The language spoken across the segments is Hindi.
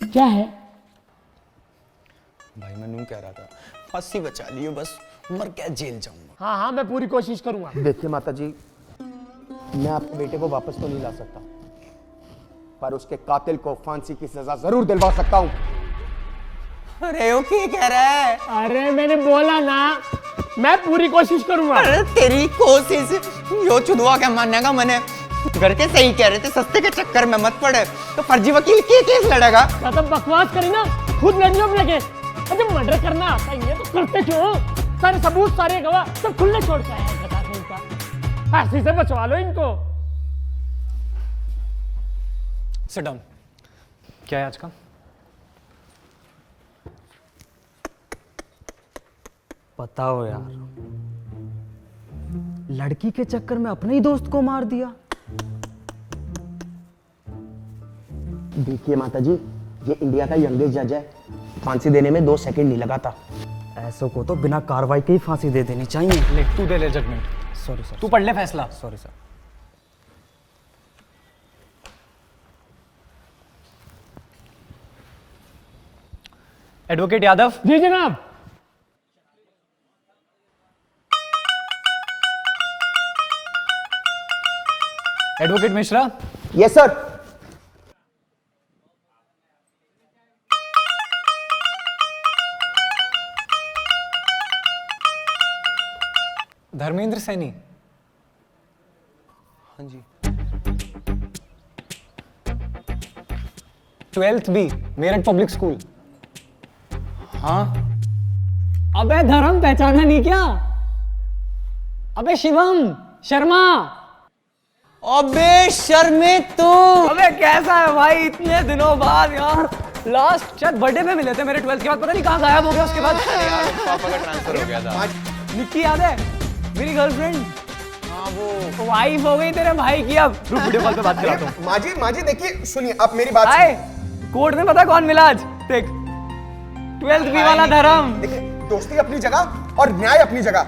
क्या है भाई मैं यूं कह रहा था, फांसी बचा लियो बस, मर क्या जेल जाऊंगा। हाँ हाँ, मैं पूरी कोशिश करूंगा। देखिए माता जी, मैं आपके बेटे को वापस तो नहीं ला सकता, पर उसके कातिल को फांसी की सजा जरूर दिलवा सकता हूँ। अरे वो क्या कह रहा है? अरे मैंने बोला ना, मैं पूरी कोशिश करूंगा। अरे तेरी कोशिश यो चुदवा क्या मानने का मैंने घर के सही कह रहे थे, सस्ते के चक्कर में मत पड़े तो फर्जी वकील के केस लड़ेगा। ज्यादा बकवास करी ना, खुद लड़ियो अपने केस। अरे मर्डर करना आता ही है तो करते क्यों? सारे सबूत, सारे गवाह सब खुले छोड़ के आया है, फांसी से बचवा लो इनको। Sit down. क्या है आज का? बताओ यार, लड़की के चक्कर में अपने ही दोस्त को मार दिया। देखिए माता जी, ये इंडिया का यंगेस्ट जज है, फांसी देने में 2 सेकंड नहीं लगा था। ऐसों को तो बिना कार्रवाई के ही फांसी दे देनी चाहिए। ले तू दे ले जजमेंट। सॉरी सर, तू पढ़ ले फैसला। Sorry sir. एडवोकेट यादव। जी जनाब। Advocate Mishra. Yes sir. Dharmendra Saini. हाँ जी। 12th B, Meerut public school. हाँ अबे धर्म पहचाना नहीं क्या? अबे शिवम शर्मा। अबे शर्मित तू। अबे कैसा है भाई, इतने दिनों बाद यार। लास्ट शायद बर्थडे में मिले थे मेरे 12th के बाद, पता नहीं कहाँ गायब हो गया उसके बाद। पापा का ट्रांसफर हो गया था। निक्की याद है, मेरी गर्लफ्रेंड। हाँ वो वाइफ हो गई तेरे भाई की। अब रुक, वीडियो कॉल पे बात कराता हूँ। माजी देखिए, सुनिए आप मेरी बात आए कोर्ट में पता कौन मिला आज? देख, 12th बी वाला धर्म। देखिए, दोस्ती अपनी जगह और न्याय अपनी जगह।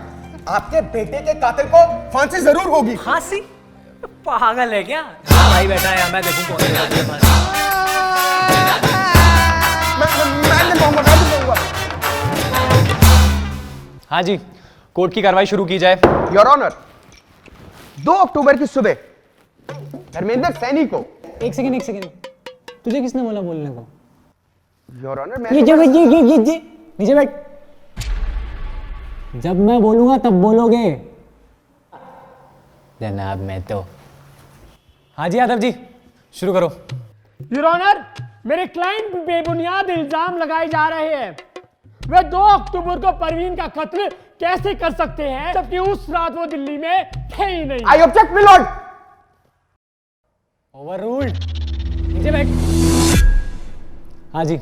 आपके बेटे के कातिल को फांसी जरूर होगी। फांसी? पागल है क्या? भाई बैठा है, मैं देखूं कौन है तेरे पास। मैं नहीं कहूंगा। हाँ जी, कोर्ट की कार्रवाई शुरू की जाए। योर ऑनर, 2 अक्टूबर की सुबह धर्मेंद्र सैनी को। एक सेकंड, तुझे किसने बोला बोलने को? योर ऑनर, मैं नीचे बैठ। जब मैं बोलूंगा तब बोलोगे। जनाब मैं तो। हाँ जी यादव जी, शुरू करो। योर ऑनर, मेरे क्लाइंट पे बेबुनियाद इल्जाम लगाए जा रहे हैं। वे 2 अक्टूबर को परवीन का कत्ल कैसे कर सकते हैं, जबकि उस रात वो दिल्ली में थे ही नहीं। I object my Lord. Overruled. नीचे बैठ। हाँ जी,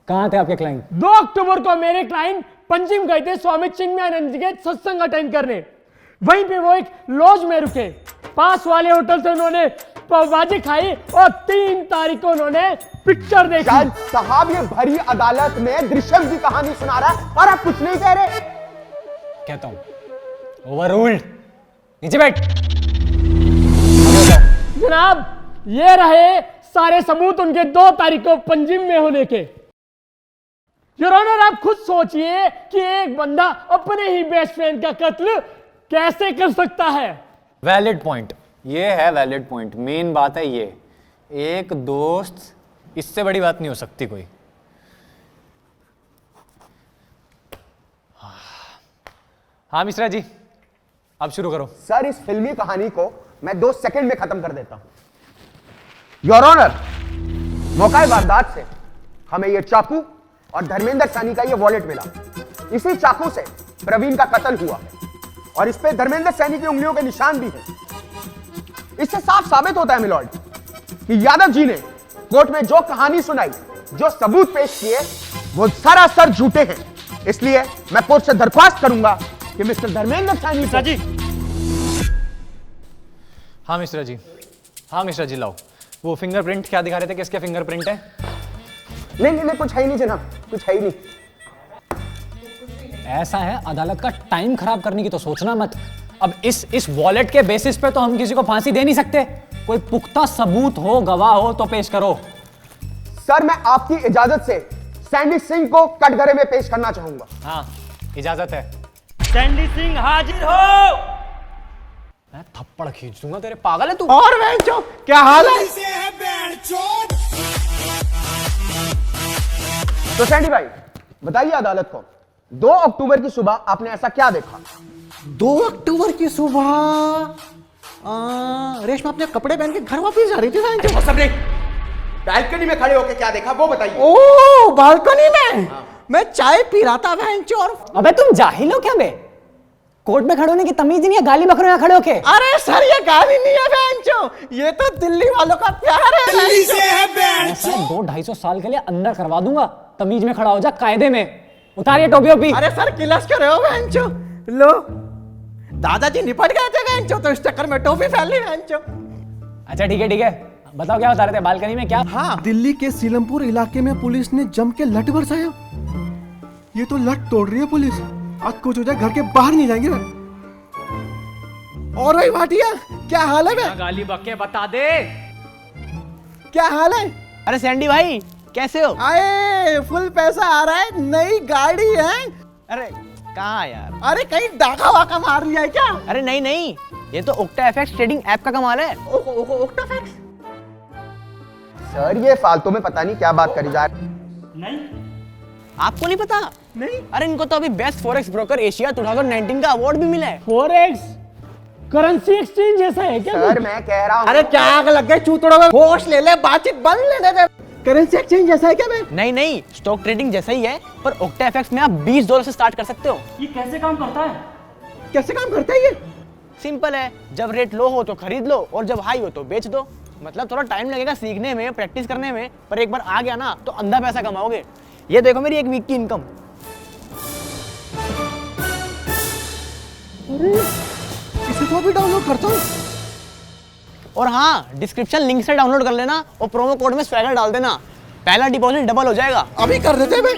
कहाँ थे आपके क्लाइंट? 2 अक्टूबर को मेरे क्लाइंट पंजिम गए थे स्वामी चिन्मयानंद जी के सत्संग अटेंड करने। वहीं पे वो एक लॉज में रुके। पास वाले होटल से उन्होंने पावभाजी खाई और 3 तारीख को उन्होंने पिक्चर देखी। जज साहब, ये भरी अदालत में दृश्यम की कहानी सुना रहा है और आप कुछ नहीं कह रहे। कहता हूं ओवररूल्ड। नीचे बैठ। जनाब, ये रहे सारे सबूत उनके 2 तारीख को पंजिम में होने के। योर ऑनर, आप खुद सोचिए कि एक बंदा अपने ही बेस्ट फ्रेंड का कत्ल कैसे कर सकता है। वैलिड पॉइंट, ये है वैलिड पॉइंट। मेन बात है ये, एक दोस्त, इससे बड़ी बात नहीं हो सकती कोई। हाँ मिश्रा जी, अब शुरू करो। सर, इस फिल्मी कहानी को मैं 2 सेकंड में खत्म कर देता हूं। योर ऑनर, मौका वारदात से हमें यह चाकू और धर्मेंद्र सैनी का यह वॉलेट मिला। इसी चाकू से प्रवीण का कत्ल हुआ और इस पे धर्मेंद्र सैनी की उंगलियों के निशान भी हैं। इससे साफ साबित होता है मिलॉर्ड कि यादव जी ने कोर्ट में जो कहानी सुनाई, जो सबूत पेश किए, वो सरासर झूठे हैं। इसलिए मैं कोर्ट से दरख्वास्त करूंगा कि मिस्टर धर्मेंद्र सैनी जी। हाँ मिश्रा जी, हाँ मिश्रा जी, लाओ वो फिंगरप्रिंट। क्या दिखा रहे थे, किसके फिंगरप्रिंट है? नहीं, कुछ है ही नहीं जनाब, कुछ है ही नहीं। ऐसा है, अदालत का टाइम खराब करने की तो सोचना मत। अब इस वॉलेट के बेसिस पे तो हम किसी को फांसी दे नहीं सकते। कोई पुख्ता सबूत हो, गवाह हो तो पेश करो। सर मैं आपकी इजाजत से सैंडी सिंह को कटघरे में पेश करना चाहूंगा। हाँ, इजाजत है। सैंडी सिंह हाजिर हो। मैं थप्पड़ खींच दूंगा तेरे, पागल है तू? और बहनचोद, क्या हाल है? तो सैंडी भाई बताइए अदालत को, 2 अक्टूबर की सुबह आपने ऐसा क्या देखा? 2 अक्टूबर की सुबह रेशमा अपने कपड़े पहन के घर वापस जा रही थी। बालकनी में खड़े होकर क्या देखा वो बताइए। ओ बालकनी में मैं चाय पी रहा था और अबे तुम जाहिल हो क्या बे? कोर्ट में खड़े होने की तमीज नहीं है, गाली बकरों में खड़े होके। अरे सर ये गाली नहीं है बहनचो, ये तो दिल्ली वालों का प्यार है। दिल्ली से है ऐसा 200-250 साल के लिए अंदर करवा दूंगा। तमीज में खड़ा हो जा, कायदे में। उतारिए टोपी ओपी। अरे सर किलस कर रहे हो बहनचो? लो दादाजी निपट गए थे बहनचो, तो इस चक्कर में टोपी फैल ली बहनचो। अच्छा ठीक है, बताओ क्या बता रहे थे बालकनी में? क्या? हाँ दिल्ली के सीलमपुर इलाके में पुलिस ने जम के लठ बरसाया। ये तो लठ तोड़ रही है पुलिस। आज कुछ हो जाए घर के बाहर नहीं जाएंगे। और भाई भाटिया क्या हाल है बे? गाली बके बता दे। क्या हाल है? अरे सैंडी भाई कैसे हो? आए फुल पैसा आ रहा है, नई गाड़ी है। अरे कहाँ यार? अरे कहीं डाका वाका मार लिया है क्या? अरे नहीं, ये तो ओक्टा एफएक्स ट्रेडिंग ऐप का कमाल है। ओक्टाफैक्स। सर ये फालतू में पता नहीं क्या बात करी जा रही। नहीं, आपको नहीं पता? नहीं। अरे इनको तो अभी बेस्ट फॉरेक्स ब्रोकर एशिया 2019 का अवार्ड भी मिला है। फॉरेक्स करेंसी एक्सचेंज जैसा है क्या? सर मैं कह रहा हूँ। अरे क्या आग लग गई चूतड़ों में? होश ले ले, बातचीत बंद लेने दे। करेंसी एक्सचेंज जैसा है क्या बे? नहीं, स्टॉक ट्रेडिंग जैसा ही है, पर ओक्टा एफएक्स में आप $20 से स्टार्ट कर सकते हो। ये कैसे काम करता है? कैसे काम करता है ये? सिंपल है, जब रेट लो हो तो खरीद लो और जब हाई हो तो बेच दो। मतलब थोड़ा टाइम लगेगा सीखने में, प्रैक्टिस करने में, पर एक बार आ गया ना तो अंधा पैसा कमाओगे। ये देखो मेरी 1 वीक की इनकम। इसे तो अभी डाउनलोड करता हूँ। और हाँ, डिस्क्रिप्शन लिंक से डाउनलोड कर लेना और प्रोमो कोड में स्वैगर डाल देना। पहला डिपॉजिट डबल हो जाएगा। अभी कर देते बे।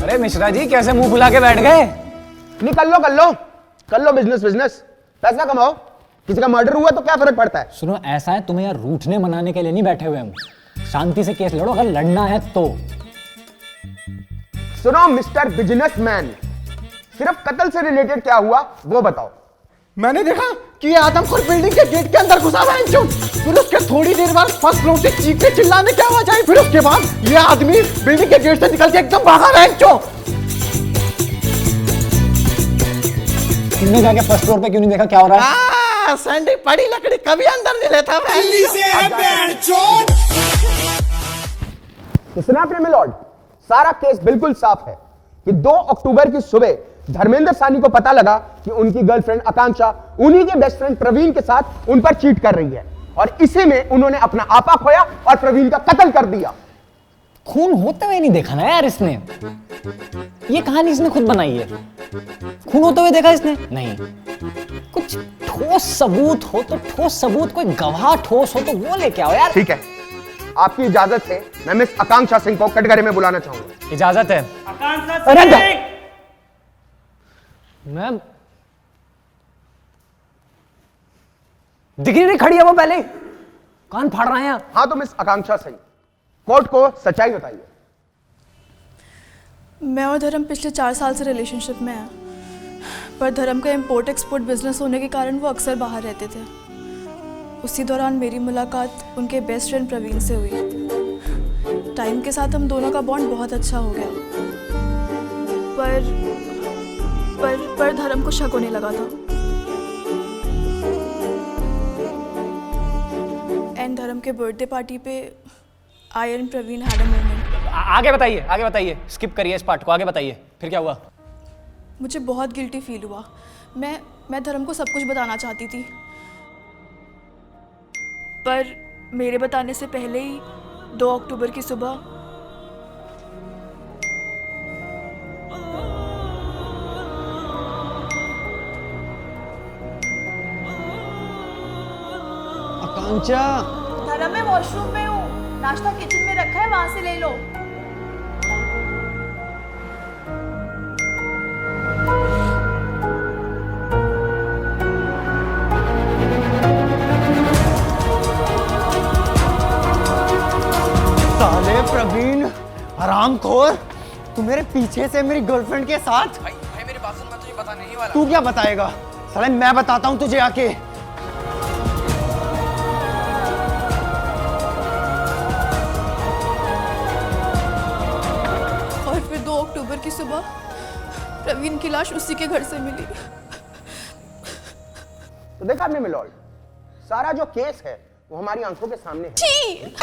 अरे मिश्रा जी कैसे मुंह फुला के बैठ गए? नहीं कर लो बिजनेस, पैसा कमाओ। किसी का मर्डर हुआ तो क्या फर्क पड़ता है? सुनो, ऐसा है, तुम्हें यार रूठने मनाने के लिए नहीं बैठे हुए हम। शांति से केस लड़ो, अगर लड़ना है तो। सुनो मिस्टर बिजनेसमैन, सिर्फ कत्ल से रिलेटेड क्या हुआ वो बताओ। मैंने देखा कि ये आदमखोर बिल्डिंग के गेट के अंदर घुसा हुआ है। फिर उसके थोड़ी देर बाद फर्स्ट फ्लोर से चीखने चिल्लाने क्या आवाज आई। फिर उसके बाद ये आदमी बिल्डिंग के गेट से निकल के एकदम भागा है। तुमने जाके फर्स्ट फ्लोर पे क्यों नहीं देखा क्या हो रहा है? सैंडी पड़ी लकड़ी कभी अंदर नहीं लेता। सुना आपने मिलॉर्ड, सारा केस बिल्कुल साफ है कि 2 अक्टूबर की सुबह धर्मेंद्र सानी को पता लगा कि उनकी गर्लफ्रेंड आकांक्षा उन्हीं के बेस्ट फ्रेंड प्रवीण के साथ उन पर चीट कर रही है, और इसी में उन्होंने अपना आपा खोया और प्रवीण का कत्ल कर दिया। खून होते हुए नहीं देखा ना यार इसने। ये कहानी इसने खुद बनाई है। खून होते हुए देखा इसने? नहीं। कुछ ठोस सबूत हो तो ठोस सबूत, कोई गवाह ठोस हो तो वो लेके आओ यार। ठीक है, आपकी इजाजत से मैं मिस आकांक्षा सिंह को कटघरे में बुलाना चाहूंगा। इजाजत है। आकांक्षा सिंह! मैम दिख नहीं खड़ी है वो, पहले कान फाड़ रहे हैं। हाँ तो मिस आकांक्षा सिंह, कोर्ट को सच्चाई बताइए। मैं और धर्म पिछले 4 साल से रिलेशनशिप में हैं, पर धर्म का इम्पोर्ट एक्सपोर्ट बिजनेस होने के कारण वो अक्सर बाहर रहते थे। उसी दौरान मेरी मुलाकात उनके बेस्ट फ्रेंड प्रवीण से हुई। टाइम के साथ हम दोनों का बॉन्ड बहुत अच्छा हो गया, पर धर्म को शक होने लगा था। एंड धर्म के बर्थडे पार्टी पे I and Praveen had a moment. आगे बताइए, स्किप करिए इस पार्ट को, आगे बताइए फिर क्या हुआ? मुझे बहुत गिल्टी फील हुआ। मैं धर्म को सब कुछ बताना चाहती थी, पर मेरे बताने से पहले ही 2 अक्टूबर की सुबह आकांक्षा, धर्म मैं वॉशरूम में हूँ, नाश्ता किचन में रखा है, वहां से ले लो। साले प्रवीण हरामखोर, तू मेरे पीछे से मेरी गर्लफ्रेंड के साथ। भाई मेरी बात सुन, मैं तुझे बताने नहीं वाला। तू क्या बताएगा? साले मैं बताता हूँ तुझे आके। और फिर 2 अक्टूबर की सुबह प्रवीण की लाश उसी के घर से मिली। तो देखा आपने मिलॉर्ड, सारा जो केस है वो हमारी आंखों के सामने है। छी!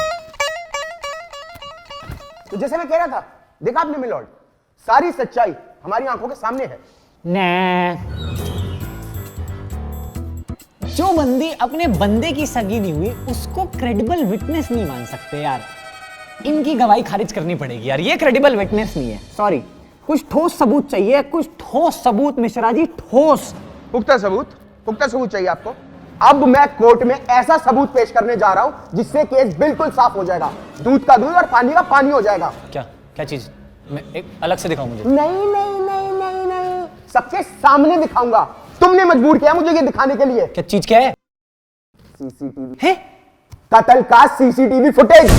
तो जैसे मैं कह रहा था, देखा आपने मिलॉर्ड, सारी सच्चाई हमारी आंखों के सामने है। जो बंदी अपने बंदे की सगी नहीं हुई उसको क्रेडिबल विटनेस नहीं मान सकते यार। इनकी गवाही खारिज करनी पड़ेगी यार, ये क्रेडिबल विटनेस नहीं है। सॉरी, कुछ ठोस सबूत चाहिए, कुछ ठोस सबूत मिश्रा जी, ठोस। पुख्ता सबूत चाहिए आपको? अब मैं कोर्ट में ऐसा सबूत पेश करने जा रहा हूं जिससे केस बिल्कुल साफ हो जाएगा, दूध का दूध और पानी का पानी हो जाएगा। क्या क्या चीज? मैं एक अलग से दिखाऊं मुझे? नहीं नहीं नहीं नहीं नहीं, सबके सामने दिखाऊंगा। तुमने मजबूर किया मुझे ये दिखाने के लिए। क्या चीज? क्या है? सीसीटीवी है? कत्ल का सीसीटीवी फुटेज।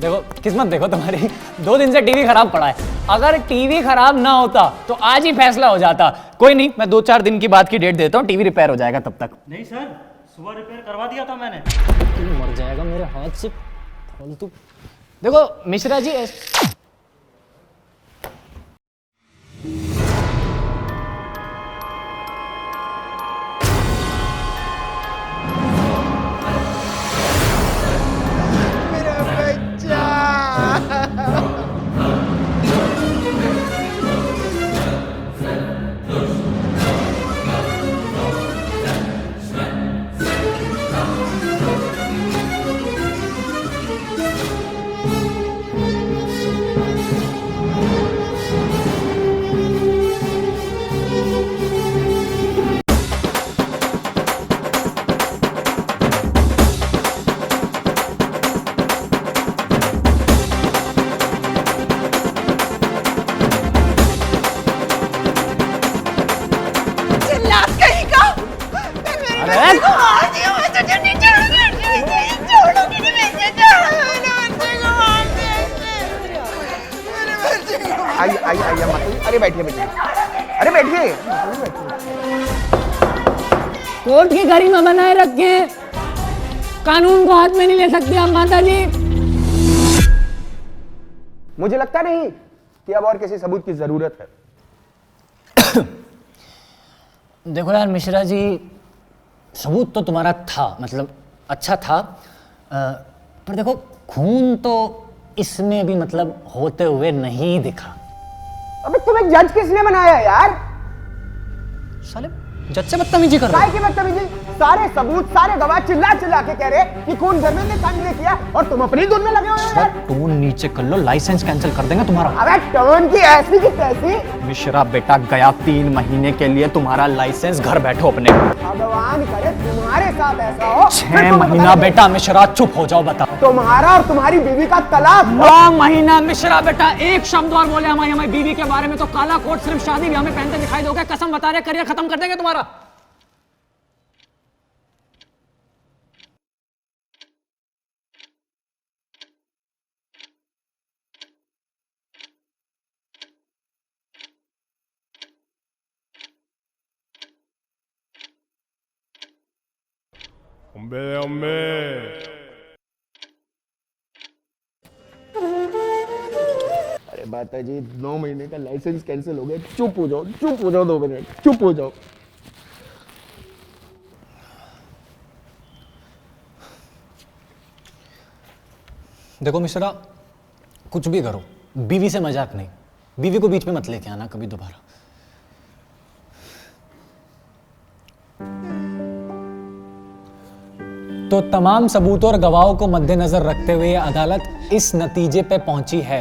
देखो किस्मत देखो तुम्हारी, 2 दिन से टीवी खराब पड़ा है। अगर टीवी खराब ना होता तो आज ही फैसला हो जाता। कोई नहीं, मैं 2-4 दिन की बात की डेट देता हूँ, टीवी रिपेयर हो जाएगा तब तक। नहीं सर, सुबह रिपेयर करवा दिया था मैंने। तू मर जाएगा मेरे हाथ से फालतू। देखो मिश्रा जी, आइए मत। अरे बैठिए बैठिए, अरे बैठिए। कोर्ट की गरिमा बनाए रखे, कानून को हाथ में नहीं ले सकती आप माता जी। मुझे लगता नहीं कि अब और किसी सबूत की जरूरत है। देखो यार मिश्रा जी, सबूत तो तुम्हारा था, मतलब अच्छा था, पर देखो खून तो इसमें भी मतलब होते हुए नहीं दिखा। अबे तुम्हें जज किसने बनाया यार? साले जज से बदतमीजी कर रहे काय की बदतमीजी? सारे सबूत, सारे गवाह चिल्ला चिल्ला के कह रहे कि खून धर्मेंद्र सानी ने किया और तुम अपनी धुन में लगे हुए हो यार। टोन नीचे कर लो, लाइसेंस कैंसिल कर देंगे तुम्हारा। अबे टोन की ऐसी की तैसी। मिश्रा बेटा गया 3 महीने के लिए तुम्हारा लाइसेंस, घर बैठो अपने। भगवान करे तुम्हारे साथ ऐसा हो। 6 महीना बेटा मिश्रा, चुप हो जाओ। बता, तुम्हारा और तुम्हारी बीवी का तलाक। 9 महीना मिश्रा बेटा, एक शब्द और बोले हमारी बीवी के बारे में तो काला कोट सिर्फ शादी ब्याह में पहनते दिखाई दोगे। कसम बता रहे, करियर खत्म कर देंगे तुम्हारा। अरे माता जी, 9 महीने का लाइसेंस कैंसिल हो गया। चुप हो जाओ, चुप हो जाओ, 2 मिनट चुप हो जाओ। देखो मिश्रा, कुछ भी करो, बीवी से मजाक नहीं। बीवी को बीच में मत लेके आना कभी दोबारा। तो तमाम सबूतों और गवाहों को मद्देनजर रखते हुए अदालत इस नतीजे पे पहुंची है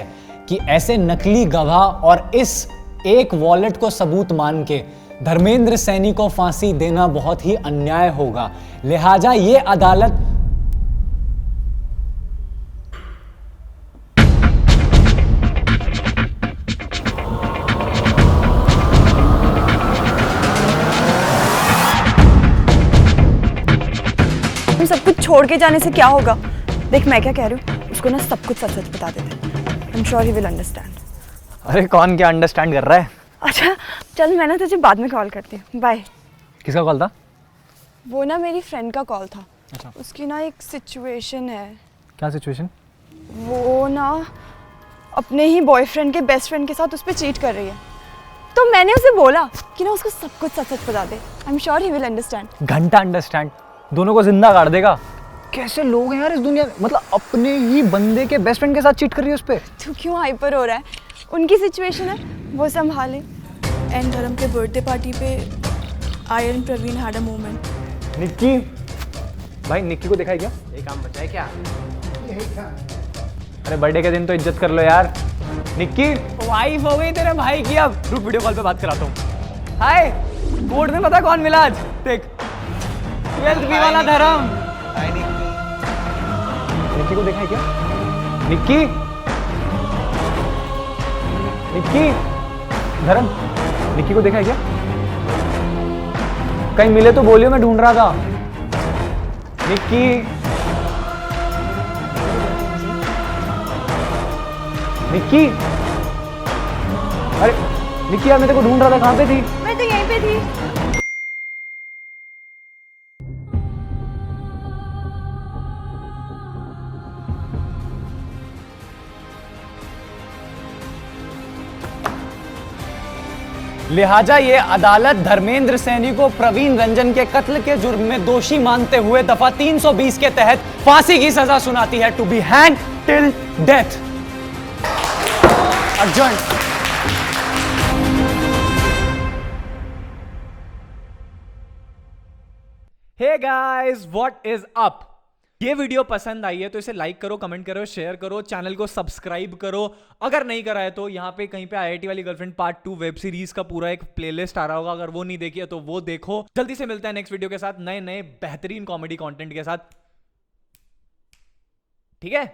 कि ऐसे नकली गवाह और इस एक वॉलेट को सबूत मान के धर्मेंद्र सैनी को फांसी देना बहुत ही अन्याय होगा, लिहाजा ये अदालत सब कुछ छोड़ के जाने से क्या होगा? देख मैं क्या कह रही हूँ, उसको ना सब कुछ सच सच बता देते। आई am sure he will understand. अरे कौन क्या अंडरस्टैंड कर रहा है? अच्छा चल, मैं ना तुझे बाद में कॉल करती हूँ, बाय। किसका कॉल था? वो ना मेरी फ्रेंड का कॉल था। अच्छा। उसकी ना एक सिचुएशन है। क्या सिचुएशन? वो ना अपने ही बॉयफ्रेंड के बेस्ट फ्रेंड के साथ उस पर चीट कर रही है, तो मैंने उसे बोला कि ना उसको सब कुछ सच सच बता दे। I am sure he will understand. घंटा अंडरस्टैंड, दोनों को जिंदा काट देगा। कैसे लोग हैं यार इस दुनिया में, मतलब अपने ही बंदे के बेस्ट फ्रेंड के साथ चीट कर रही है उस पे। तू क्यों हाइपर हो रहा है? उनकी सिचुएशन है, वो संभाले। एंड धर्म के बर्थडे पार्टी पे I and Praveen had a moment. Nikki भाई, निक्की को देखा है क्या? एक काम बचा है क्या? अरे बर्थडे के दिन तो इज्जत कर लो यार। निक्की वाइफ हो गई तेरे भाई की। अब रुक, वीडियो कॉल पे बात कराता हूँ। हाय, कोर्ट में पता कौन मिला आज? देख, 12th बी वाला धर्म। निक्की को देखा है क्या? निक्की, निक्की, धर्म, निक्की को देखा है क्या? कहीं मिले तो बोलियो, मैं ढूंढ रहा था। निक्की, निक्की, अरे निक्की यार, मैं तेरे को ढूंढ रहा था, कहाँ पे थी? मैं तो यहीं पे थी। लिहाजा ये अदालत धर्मेंद्र सैनी को प्रवीण रंजन के कत्ल के जुर्म में दोषी मानते हुए दफा 320 के तहत फांसी की सजा सुनाती है, to be hang till death. Arjun, hey guys, what is up? ये वीडियो पसंद आई है तो इसे लाइक करो, कमेंट करो, शेयर करो, चैनल को सब्सक्राइब करो। अगर नहीं करा है तो यहाँ पे कहीं पे आईआईटी वाली गर्लफ्रेंड पार्ट 2 वेब सीरीज का पूरा एक प्लेलिस्ट आ रहा होगा, अगर वो नहीं देखी है तो वो देखो। जल्दी से मिलता है नेक्स्ट वीडियो के साथ, नए नए बेहतरीन कॉमेडी कंटेंट के साथ। ठीक है?